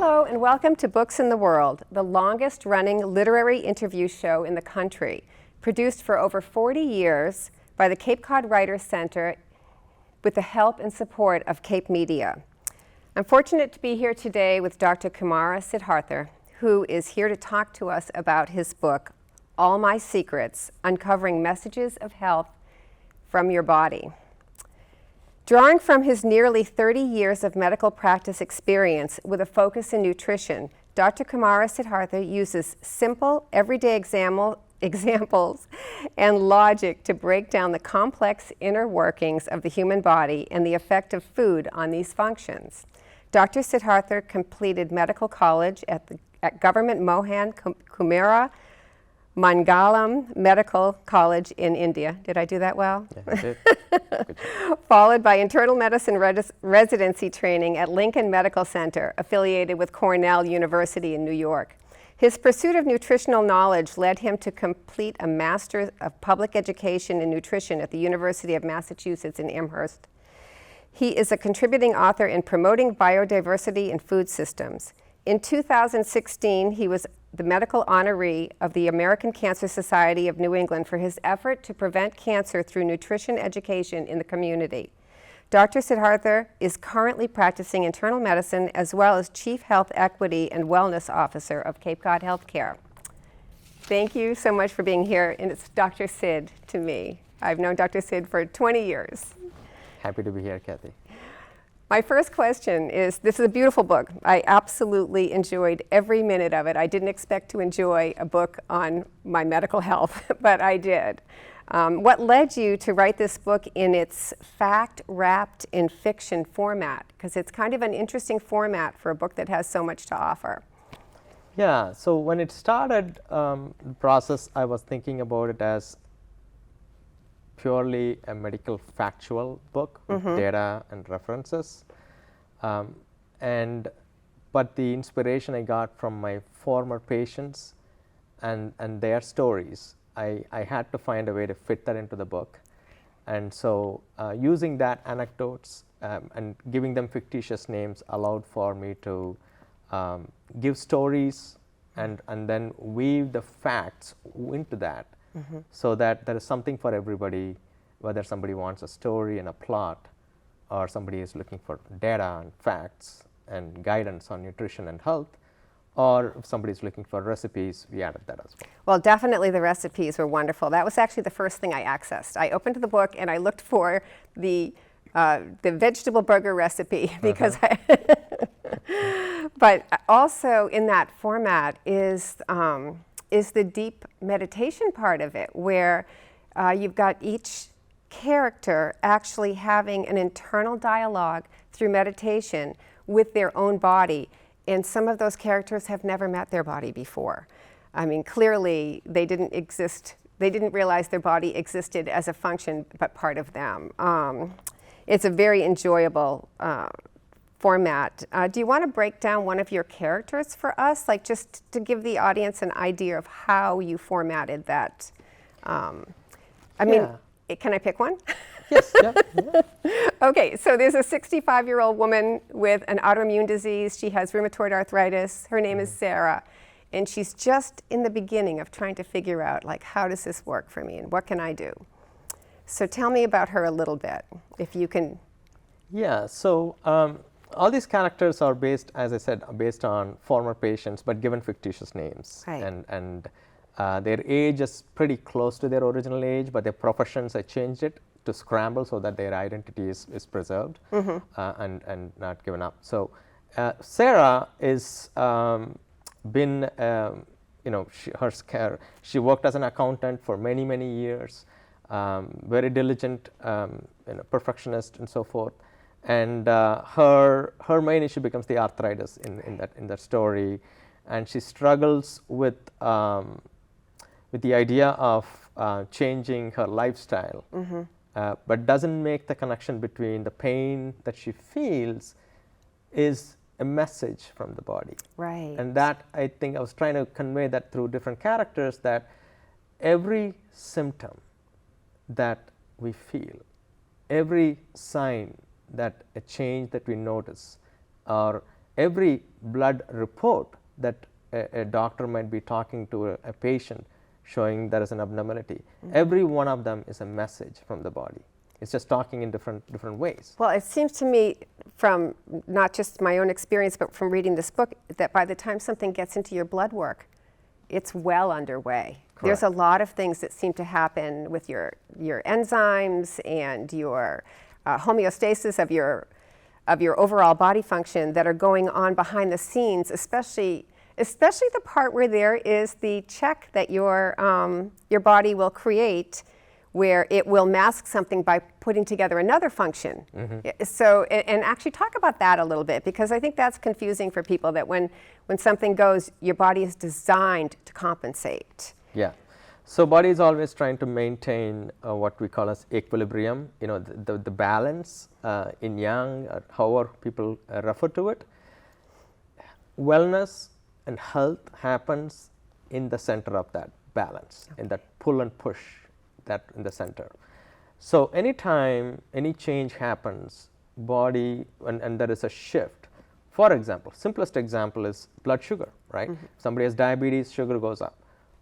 Hello and welcome to Books in the World, the longest running literary interview show in the country, produced for over 40 years by the Cape Cod Writers Center with the help and support of Cape Media. I'm fortunate to be here today with Dr. Kumara Sidhartha, who is here to talk to us about his book, All My Secrets, Uncovering Messages of Health from Your Body. Drawing from his nearly 30 years of medical practice experience with a focus in nutrition, Dr. Kumara Sidhartha uses simple, everyday examples and logic to break down the complex inner workings of the human body and the effect of food on these functions. Dr. Sidhartha completed medical college at Government Mohan Kumara Mangalam Medical College in India. Did I do that well? Yeah, you did. Good job. Followed by internal medicine residency training at Lincoln Medical Center, affiliated with Cornell University in New York. His pursuit of nutritional knowledge led him to complete a Master of Public Education in Nutrition at the University of Massachusetts in Amherst. He is a contributing author in Promoting Biodiversity in Food Systems. In 2016, he was the medical honoree of the American Cancer Society of New England for his effort to prevent cancer through nutrition education in the community. Dr. Sidhartha is currently practicing internal medicine as well as Chief Health Equity and Wellness Officer of Cape Cod Healthcare. Thank you so much for being here, and it's Dr. Sid to me. I've known Dr. Sid for 20 years. Happy to be here, Kathy. My first question is, this is a beautiful book. I absolutely enjoyed every minute of it. I didn't expect to enjoy a book on my medical health, but I did. What led you to write this book in its fact-wrapped in fiction format? Because it's kind of an interesting format for a book that has so much to offer. Yeah, so when it started, the process, I was thinking about it as purely a medical factual book with data and references. But the inspiration I got from my former patients and their stories, I had to find a way to fit that into the book. And so using that anecdotes and giving them fictitious names allowed for me to give stories and then weave the facts into that. So that there is something for everybody, whether somebody wants a story and a plot, or somebody is looking for data and facts and guidance on nutrition and health, or if somebody is looking for recipes, we added that as well. Well, definitely the recipes were wonderful. That was actually the first thing I accessed. I opened the book and I looked for the vegetable burger recipe because but also in that format is the deep meditation part of it, where you've got each character actually having an internal dialogue through meditation with their own body. And some of those characters have never met their body before. I mean, clearly they didn't realize their body existed as a function, but part of them. It's a very enjoyable format. Do you want to break down one of your characters for us, like just to give the audience an idea of how you formatted that? I mean, can I pick one? Yes, yeah. Okay, so there's a 65-year-old woman with an autoimmune disease. She has rheumatoid arthritis. Her name is Sarah, and she's just in the beginning of trying to figure out, like, how does this work for me and what can I do? So tell me about her a little bit, if you can. Yeah, so all these characters are based, as I said, based on former patients, but given fictitious names. Right. And their age is pretty close to their original age, but their professions, I changed it to scramble so that their identity is preserved and not given up. So Sarah is been, she worked as an accountant for many, many years, very diligent, perfectionist and so forth. And her main issue becomes the arthritis in that story, and she struggles with the idea of changing her lifestyle, but doesn't make the connection between the pain that she feels is a message from the body. Right. And that, I think I was trying to convey that through different characters, that every symptom that we feel, every sign that a change that we notice, or every blood report that a doctor might be talking to a patient showing there is an abnormality, every one of them is a message from the body. It's just talking in different ways. Well, it seems to me, from not just my own experience, but from reading this book, that by the time something gets into your blood work, it's well underway. Correct. There's a lot of things that seem to happen with your enzymes and your homeostasis of your overall body function that are going on behind the scenes, especially the part where there is the check that your body will create, where it will mask something by putting together another function. So, and actually talk about that a little bit, because I think that's confusing for people, that when something goes, your body is designed to compensate. Yeah. So body is always trying to maintain what we call as equilibrium, the balance in yang, or however people refer to it. Wellness and health happens in the center of that balance, in that pull and push, that in the center. So anytime any change happens, body, and there is a shift. For example, simplest example is blood sugar, right? Somebody has diabetes, sugar goes up.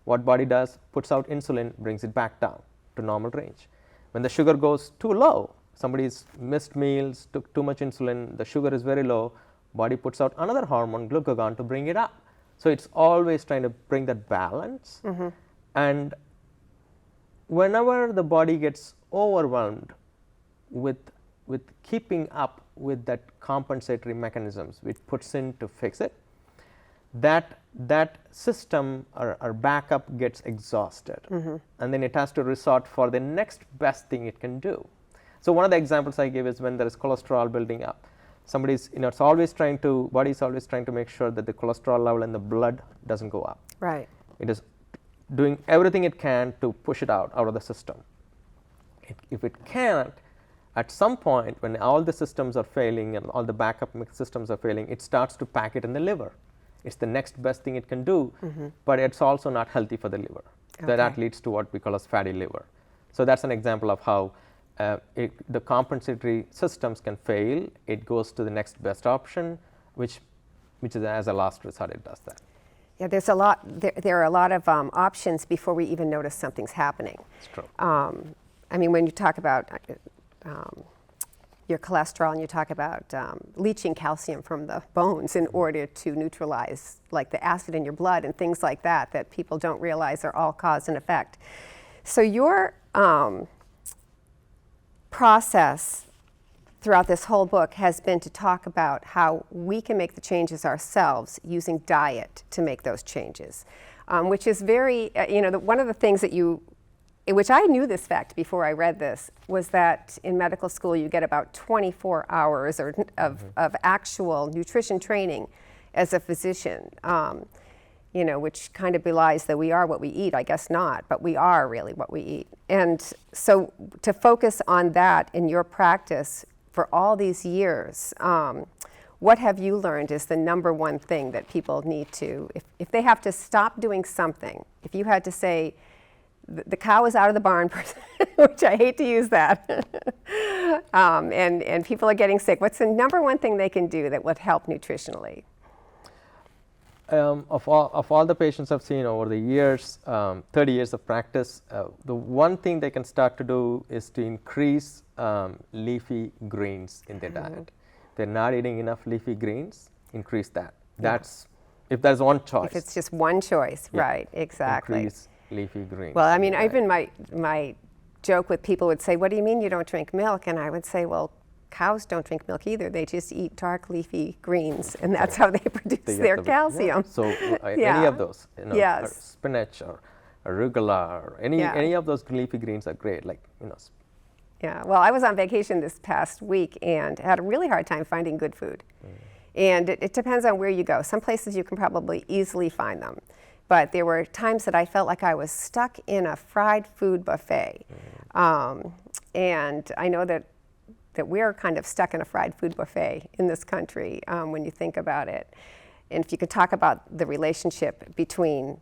What body does? Puts out insulin, brings it back down to normal range. When the sugar goes too low, somebody's missed meals, took too much insulin, the sugar is very low, body puts out another hormone, glucagon, to bring it up. So it's always trying to bring that balance. And whenever the body gets overwhelmed with keeping up with that compensatory mechanisms which puts in to fix it, that system or backup gets exhausted, and then it has to resort for the next best thing it can do. So one of the examples I give is when there is cholesterol building up. Somebody's, it's always trying to, body is always trying to make sure that the cholesterol level in the blood doesn't go up. Right. It is doing everything it can to push it out of the system. If it can't, at some point when all the systems are failing and all the backup systems are failing, it starts to pack it in the liver. It's the next best thing it can do, but it's also not healthy for the liver. Okay. That leads to what we call as fatty liver. So that's an example of how the compensatory systems can fail. It goes to the next best option, which is as a last resort, it does that. Yeah, there's a lot. There are a lot of options before we even notice something's happening. It's true. I mean, when you talk about your cholesterol, and you talk about leaching calcium from the bones in order to neutralize, like, the acid in your blood and things like that, that people don't realize are all cause and effect. So your process throughout this whole book has been to talk about how we can make the changes ourselves using diet to make those changes, which is very, one of the things that which I knew this fact before I read this, was that in medical school you get about 24 hours of actual nutrition training as a physician, which kind of belies that we are what we eat. I guess not, but we are really what we eat. And so to focus on that in your practice for all these years, what have you learned is the number one thing that people need to, if they have to stop doing something, if you had to say, the cow is out of the barn, which I hate to use that, and people are getting sick, what's the number one thing they can do that would help nutritionally? Of all the patients I've seen over the years, 30 years of practice, the one thing they can start to do is to increase leafy greens in their diet. They're not eating enough leafy greens, increase that. That's, if there's one choice. If it's just one choice, right, exactly. Increase leafy greens. Well, I mean, even my joke with people would say, what do you mean you don't drink milk? And I would say, well, cows don't drink milk either. They just eat dark leafy greens, and that's how they produce their calcium. Yeah. So any of those, Yes. spinach or arugula or any of those leafy greens are great. Yeah. Well, I was on vacation this past week and had a really hard time finding good food. And it depends on where you go. Some places you can probably easily find them. But there were times that I felt like I was stuck in a fried food buffet. And I know that we're kind of stuck in a fried food buffet in this country when you think about it. And if you could talk about the relationship between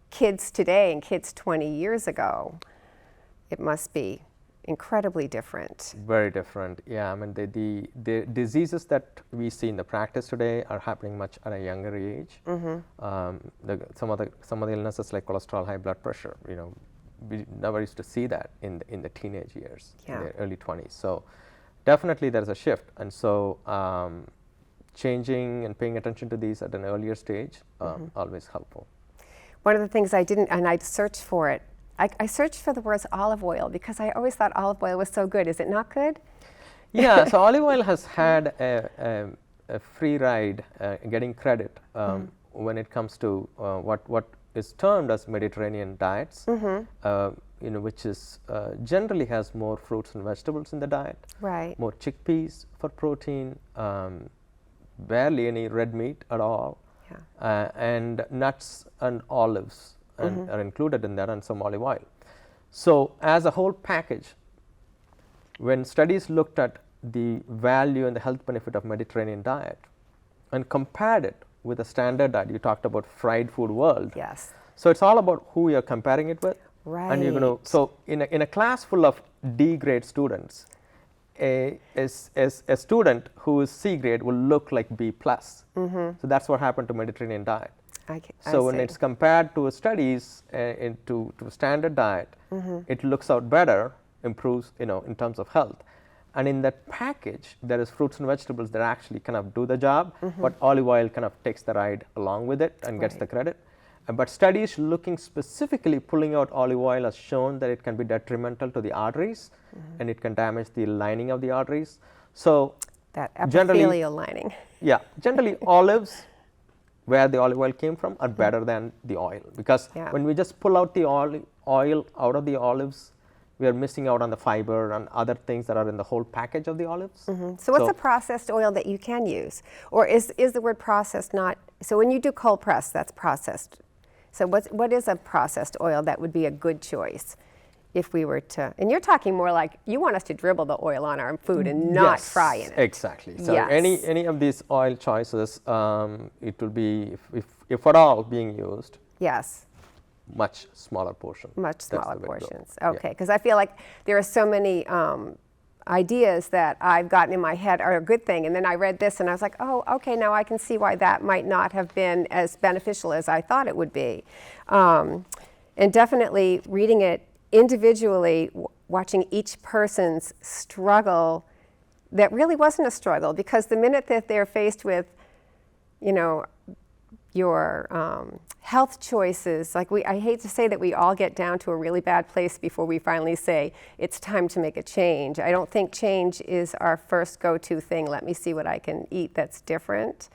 kids today and kids 20 years ago, it must be incredibly different. Very different. Yeah, I mean the diseases that we see in the practice today are happening much at a younger age. Some of the illnesses like cholesterol, high blood pressure, you know, we never used to see that in the teenage years, in the early 20s. So definitely there's a shift, and so changing and paying attention to these at an earlier stage always helpful. One of the things I didn't, and I'd search for it, I searched for the words olive oil because I always thought olive oil was so good. Is it not good? Yeah, so olive oil has had a free ride getting credit when it comes to what is termed as Mediterranean diets, you know, which is generally has more fruits and vegetables in the diet, Right. more chickpeas for protein, barely any red meat at all, and nuts and olives are included in that, and some olive oil. So as a whole package, when studies looked at the value and the health benefit of Mediterranean diet and compared it with a standard diet, you talked about fried food world. Yes. So it's all about who you're comparing it with. Right. And you're going to, so in a class full of D grade students, a student who is C grade will look like B plus. So that's what happened to Mediterranean diet. So when it's compared to studies to a standard diet, it looks out better, improves, you know, in terms of health. And in that package, there is fruits and vegetables that actually kind of do the job, but olive oil kind of takes the ride along with it and gets the credit. But studies looking specifically pulling out olive oil has shown that it can be detrimental to the arteries, and it can damage the lining of the arteries. So that epithelial lining. Yeah, generally olives, where the olive oil came from, are better than the oil, because when we just pull out the oil out of the olives, we are missing out on the fiber and other things that are in the whole package of the olives. So what's a processed oil that you can use? Or is the word processed not, so when you do cold press, that's processed. So what is a processed oil that would be a good choice if we were to, and you're talking more like you want us to dribble the oil on our food and not fry in it. Exactly. So any of these oil choices, it will be, if at all being used, much smaller portion. Much smaller portions. Okay, because I feel like there are so many ideas that I've gotten in my head are a good thing, and then I read this and I was like, oh, okay, now I can see why that might not have been as beneficial as I thought it would be. And definitely reading it individually, watching each person's struggle, that really wasn't a struggle, because the minute that they're faced with, you know, your health choices, like I hate to say that we all get down to a really bad place before we finally say it's time to make a change. I don't think change is our first go-to thing. Let me see what I can eat that's different.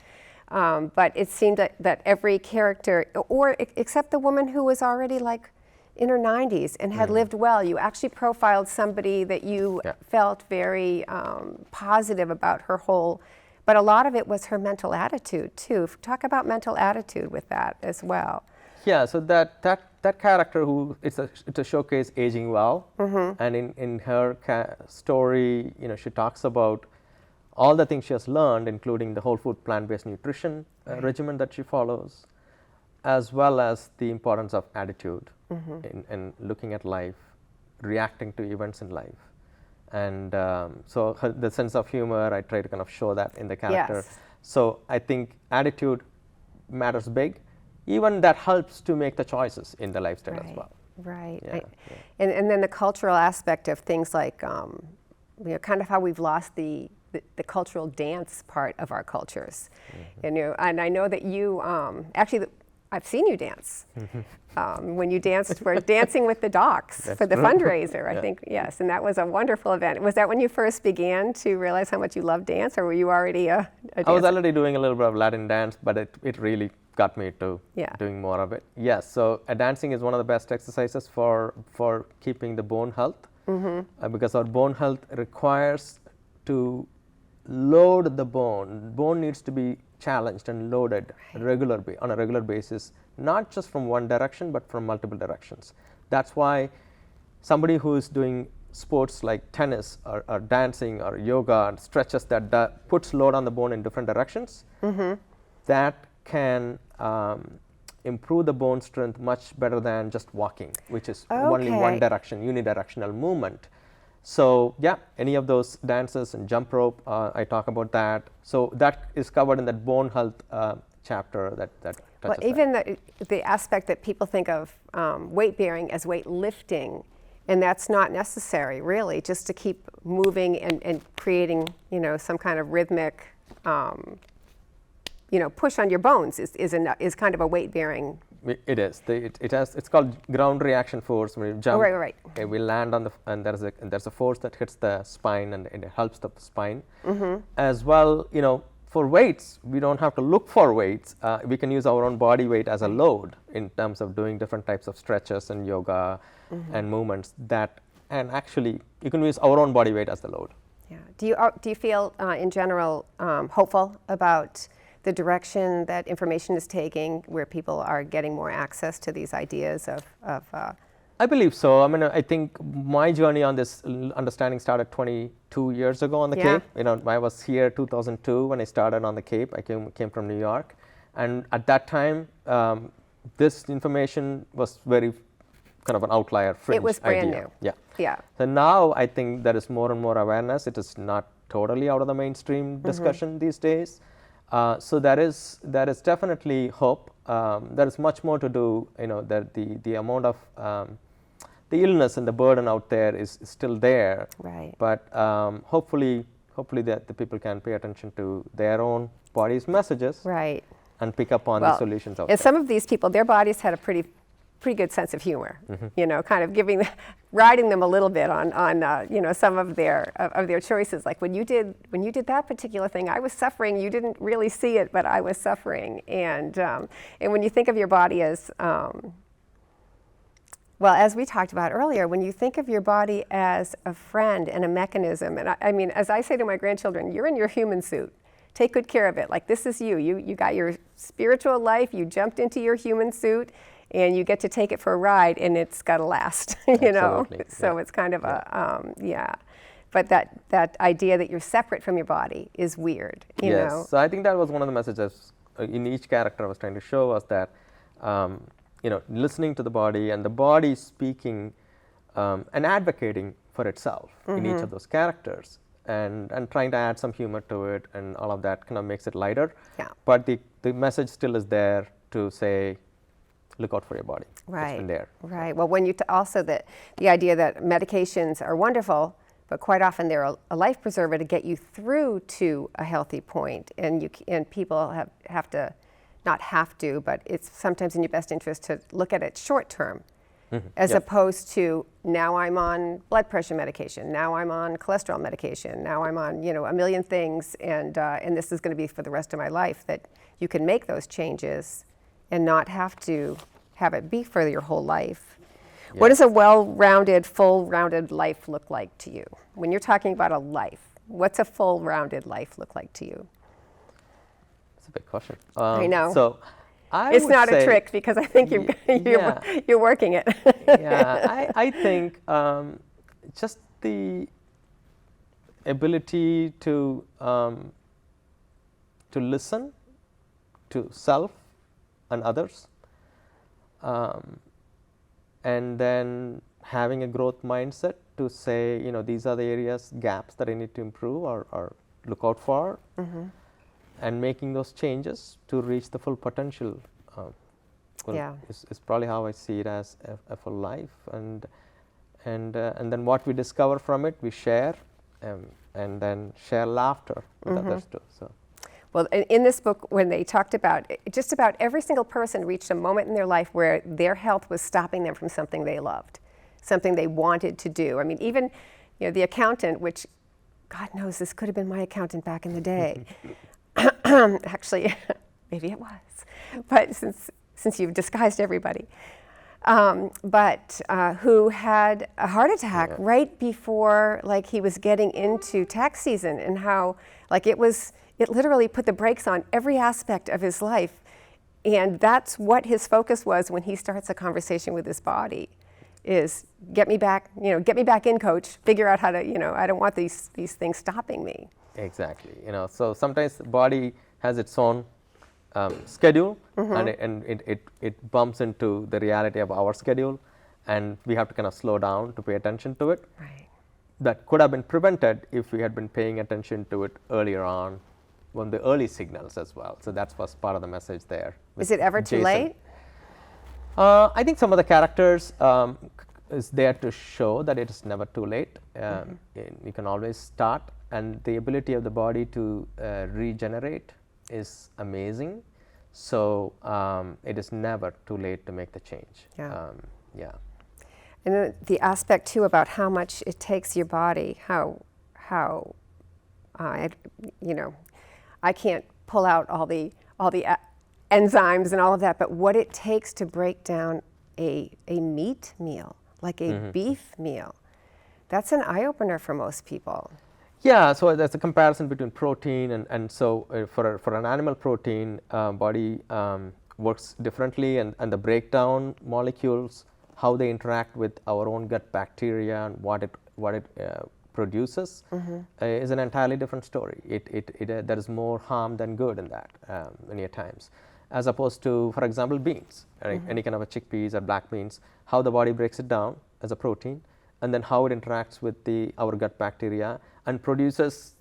But it seemed that every character, or except the woman who was already like in her 90s and had lived well, you actually profiled somebody that you felt very positive about her whole. But a lot of it was her mental attitude too. Talk about mental attitude with that as well. Yeah, so that character who it's a showcase aging well, and in her story, you know, she talks about all the things she has learned, including the whole food plant-based nutrition regimen that she follows, as well as the importance of attitude in looking at life, reacting to events in life. And so the sense of humor, I try to kind of show that in the character. So I think attitude matters big. Even that helps to make the choices in the lifestyle as well. Right. And then the cultural aspect of things like, you know, kind of how we've lost the cultural dance part of our cultures. You know, and I know that you, actually, I've seen you dance. When you danced for Dancing with the Docs for the fundraiser, I think, yes, and that was a wonderful event. Was that when you first began to realize how much you loved dance, or were you already a dancer? I was already doing a little bit of Latin dance, but it really got me to doing more of it. Yes, so dancing is one of the best exercises for keeping the bone health, because our bone health requires to load the bone. Bone needs to be challenged and loaded on a regular basis, not just from one direction, but from multiple directions. That's why somebody who is doing sports like tennis or dancing or yoga and stretches that puts load on the bone in different directions, that can improve the bone strength much better than just walking, which is only one direction, unidirectional movement. So yeah, any of those dances and jump rope, I talk about that. So that is covered in that bone health chapter that Well, touches even the aspect that people think of weight bearing as weight lifting, and that's not necessary, really, just to keep moving and creating, some kind of rhythmic, push on your bones is kind of a weight bearing. It is. It's called ground reaction force. When you jump, right. Okay, we land on and there's a force that hits the spine and it helps the spine. As well, for weights, we don't have to look for weights. We can use our own body weight as a load in terms of doing different types of stretches and yoga and movements. And actually, you can use our own body weight as the load. Yeah. Do you feel in general hopeful about the direction that information is taking, where people are getting more access to these ideas of I believe so. I mean, I think my journey on this understanding started 22 years ago on the Yeah. Cape. I was here 2002 when I started on the Cape. I came from New York, and at that time, this information was very kind of an outlier, fringe It was brand idea. new. Yeah. Yeah. So now I think there is more and more awareness. It is not totally out of the mainstream discussion these days. So there is definitely hope. There is much more to do. The amount of the illness and the burden out there is still there. Right. But hopefully that the people can pay attention to their own body's messages. Right. And pick up on the solutions out there. And some of these people, their bodies had a pretty good sense of humor. Kind of riding them a little bit on some of their choices. Like when you did that particular thing, I was suffering. You didn't really see it, but I was suffering. And when you think of your body as as we talked about earlier, when you think of your body as a friend and a mechanism, and I mean, as I say to my grandchildren, you're in your human suit. Take good care of it. Like, this is you. You got your spiritual life. You jumped into your human suit, and you get to take it for a ride, and it's got to last. Absolutely. So it's kind of But that idea that you're separate from your body is weird. You know. So I think that was one of the messages in each character I was trying to show was that listening to the body and the body speaking and advocating for itself in each of those characters. And trying to add some humor to it, and all of that kind of makes it lighter. Yeah. But the message still is there to say, look out for your body. Right. It's been there. Right. Well, when you also the idea that medications are wonderful, but quite often they're a life preserver to get you through to a healthy point, and people have to, not have to, but it's sometimes in your best interest to look at it short term. As opposed to, now I'm on blood pressure medication, now I'm on cholesterol medication, now I'm on a million things, and this is going to be for the rest of my life. That you can make those changes and not have to have it be for your whole life. Yeah. What does a well-rounded, full-rounded life look like to you? When you're talking about a life, what's a full-rounded life look like to you? That's a big question. I know. So. It's not a trick, because I think you're working it. I think just the ability to listen to self and others, and then having a growth mindset to say, these are the areas, gaps that I need to improve or look out for. And making those changes to reach the full potential is probably how I see it as a full life. And then what we discover from it, we share, and then share laughter with others too. So. Well, in this book, when they talked about just about every single person reached a moment in their life where their health was stopping them from something they loved, something they wanted to do. I mean, even the accountant, which God knows this could have been my accountant back in the day. Actually, maybe it was, but since you've disguised everybody, but who had a heart attack right before he was getting into tax season, and how it literally put the brakes on every aspect of his life, and that's what his focus was when he starts a conversation with his body. Is get me back in, coach. Figure out how to, I don't want these things stopping me. Exactly. So sometimes the body has its own schedule, and it bumps into the reality of our schedule, and we have to kind of slow down to pay attention to it. Right. that could have been prevented if we had been paying attention to it earlier on, on the early signals as well. So that was part of the message there. Is it ever too Jason. late? I think some of the characters is there to show that it is never too late. You can always start, and the ability of the body to regenerate is amazing. So it is never too late to make the change. Yeah. Yeah. And then the aspect too about how much it takes your body, you know, I can't pull out all the enzymes and all of that, but what it takes to break down a meat meal, like a beef meal, that's an eye-opener for most people. Yeah, so there's a comparison between protein and so for an animal protein, body works differently, and the breakdown molecules, how they interact with our own gut bacteria and what it produces is an entirely different story. There is more harm than good in that many times, as opposed to, for example, beans, any kind of a chickpeas or black beans, how the body breaks it down as a protein, and then how it interacts with our gut bacteria and produces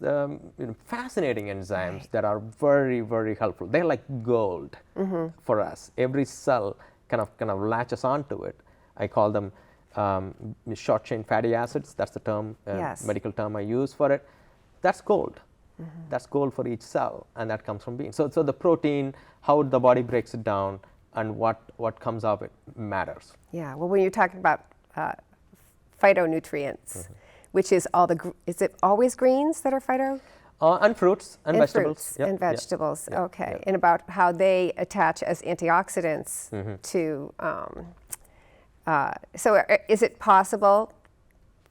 fascinating enzymes that are very, very helpful. They're like gold for us. Every cell kind of latches onto it. I call them short chain fatty acids. That's the term, medical term I use for it. That's gold. That's gold for each cell, and that comes from beans. So the protein, how the body breaks it down, and what comes of it matters. Yeah. Well, when you're talking about phytonutrients, which is is it always greens that are phyto? And fruits and vegetables. Fruits and vegetables. Okay. And about how they attach as antioxidants to. So is it possible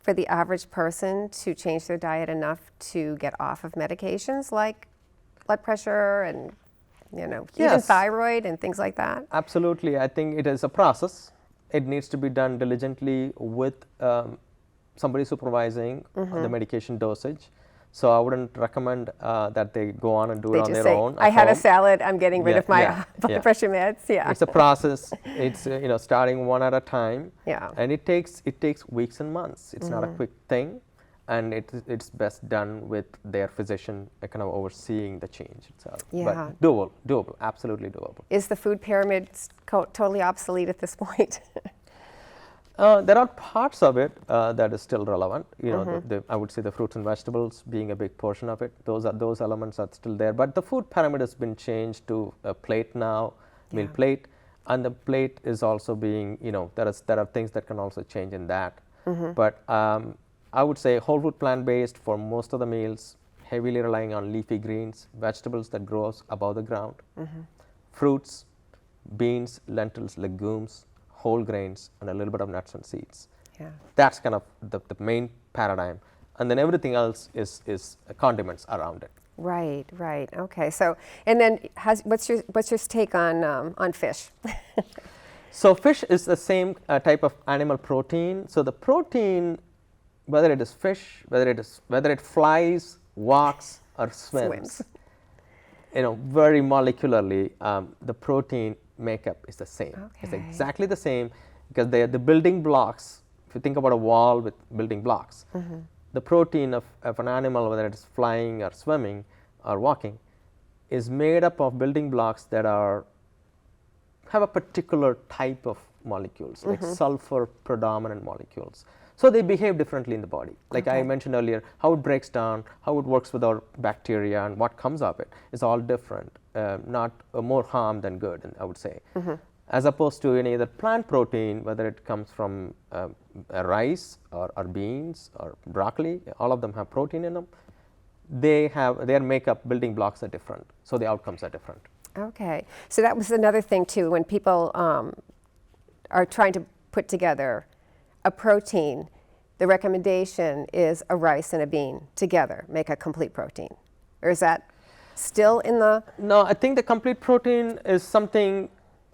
for the average person to change their diet enough to get off of medications like blood pressure and, even thyroid and things like that? Absolutely. I think it is a process. It needs to be done diligently with somebody supervising the medication dosage. So I wouldn't recommend that they go on and do it on their own. I had a salad, I'm getting rid of my blood pressure meds. Yeah. It's a process. It's starting one at a time. Yeah. And it takes weeks and months. It's not a quick thing, and it's best done with their physician kind of overseeing the change itself. Yeah. But doable, absolutely doable. Is the food pyramid totally obsolete at this point? There are parts of it that is still relevant. I would say the fruits and vegetables being a big portion of it. Those elements are still there. But the food pyramid has been changed to a plate now, meal plate, and the plate is also being, there are things that can also change in that. But I would say whole food plant-based for most of the meals, heavily relying on leafy greens, vegetables that grows above the ground, fruits, beans, lentils, legumes, whole grains, and a little bit of nuts and seeds. Yeah. That's kind of the main paradigm. And then everything else is condiments around it. Right. Okay. So, and then what's your take on fish? So fish is the same type of animal protein. So the protein, whether it is fish, whether it flies, walks, or swims. Very molecularly, the protein makeup is the same. Okay. It's exactly the same, because they are the building blocks. If you think about a wall with building blocks, the protein of an animal, whether it's flying or swimming or walking, is made up of building blocks that have a particular type of molecules, like sulfur predominant molecules. So they behave differently in the body. Like I mentioned earlier, how it breaks down, how it works with our bacteria, and what comes of it is all different. Not more harm than good, I would say. As opposed to any other plant protein, whether it comes from rice or beans or broccoli, all of them have protein in them. Their makeup building blocks are different, so the outcomes are different. Okay, so that was another thing too. When people are trying to put together a protein, the recommendation is a rice and a bean together make a complete protein, or is that still in the? No, I think the complete protein is something,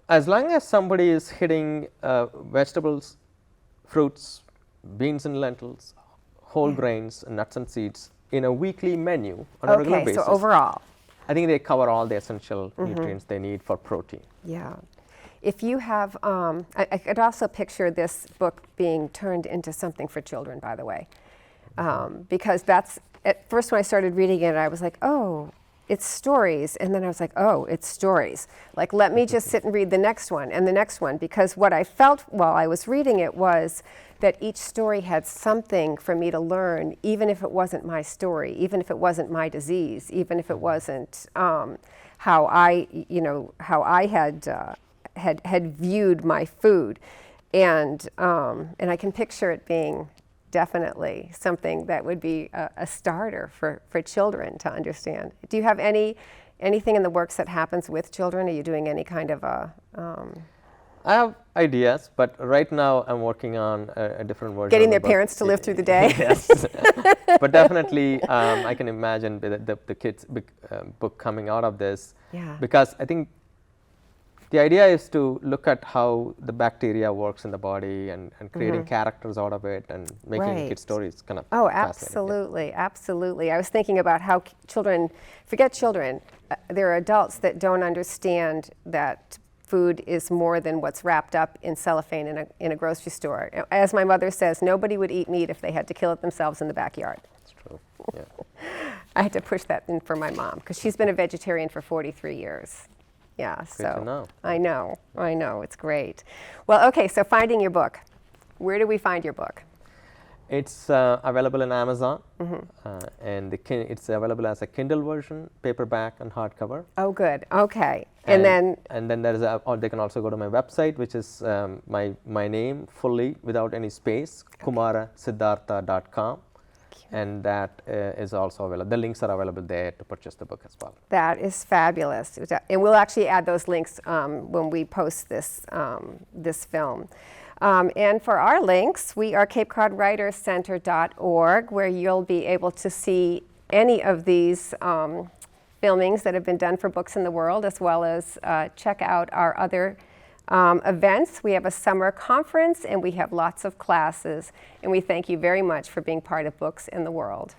as long as somebody is hitting vegetables, fruits, beans and lentils, whole grains, and nuts and seeds in a weekly menu on a regular basis. Okay, so overall. I think they cover all the essential nutrients they need for protein. Yeah. If you have, I could also picture this book being turned into something for children, by the way. because that's, at first when I started reading it, I was like, oh, it's stories. And then I was like, oh, it's stories. Like, let me just sit and read the next one and the next one. Because what I felt while I was reading it was that each story had something for me to learn, even if it wasn't my story, even if it wasn't my disease, even if it wasn't how I, how I had viewed my food. And I can picture it being definitely something that would be a starter for children to understand. Do you have anything in the works that happens with children? Are you doing any kind of a... I have ideas, but right now I'm working on a different version. Getting of their the book. parents to live through the day? Yes. But definitely I can imagine the kids' book coming out of this. Yeah. Because I think the idea is to look at how the bacteria works in the body and creating characters out of it and making kid stories kind of Oh, fascinating. absolutely, absolutely. I was thinking about how children, forget children, there are adults that don't understand that food is more than what's wrapped up in cellophane in a grocery store. As my mother says, nobody would eat meat if they had to kill it themselves in the backyard. That's true, yeah. I had to push that in for my mom because she's been a vegetarian for 43 years. Yeah, Good so to know. I know, it's great. Well, okay, so finding your book. Where do we find your book? It's available in Amazon, and it's available as a Kindle version, paperback, and hardcover. Oh, good. Okay, and then there's or they can also go to my website, which is my name fully without any space, kumarasidhartha.com, and that is also available. The links are available there to purchase the book as well. that is fabulous, and we'll actually add those links when we post this this film. And for our links, we are CapeCodWritersCenter.org, where you'll be able to see any of these filmings that have been done for Books in the World, as well as check out our other events. We have a summer conference, and we have lots of classes. And we thank you very much for being part of Books in the World.